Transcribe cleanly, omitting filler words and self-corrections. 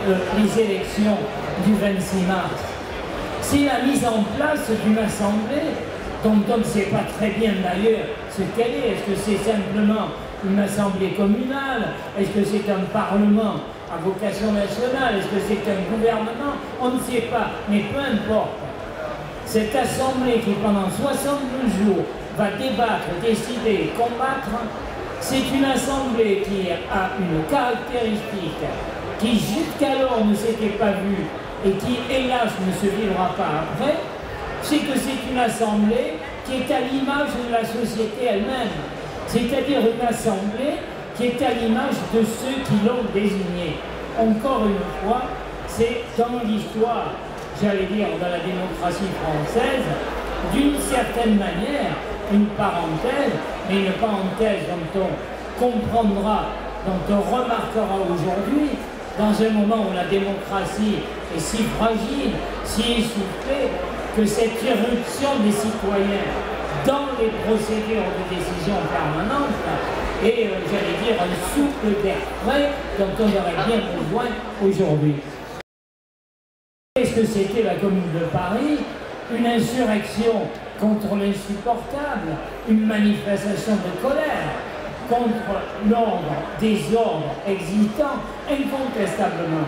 les élections du 26 mars. C'est la mise en place d'une assemblée dont on ne sait pas très bien d'ailleurs ce qu'elle est. Est-ce que c'est simplement une assemblée communale? Est-ce que c'est un parlement à vocation nationale? Est-ce que c'est un gouvernement? On ne sait pas, mais peu importe. Cette assemblée qui pendant 72 jours va débattre, décider, combattre, c'est une assemblée qui a une caractéristique qui jusqu'alors ne s'était pas vue et qui hélas ne se vivra pas après, c'est que c'est une assemblée qui est à l'image de la société elle-même, c'est-à-dire une assemblée qui est à l'image de ceux qui l'ont désignée. Encore une fois, c'est dans l'histoire, j'allais dire, de la démocratie française, d'une certaine manière, une parenthèse, mais une parenthèse dont on comprendra, dont on remarquera aujourd'hui, dans un moment où la démocratie est si fragile, si essoufflée, que cette irruption des citoyens dans les procédures de décision permanente est, j'allais dire, un souffle d'air frais dont on aurait bien besoin aujourd'hui. Qu'est-ce que c'était la Commune de Paris? Une insurrection contre l'insupportable, une manifestation de colère contre l'ordre, désordre existant incontestablement.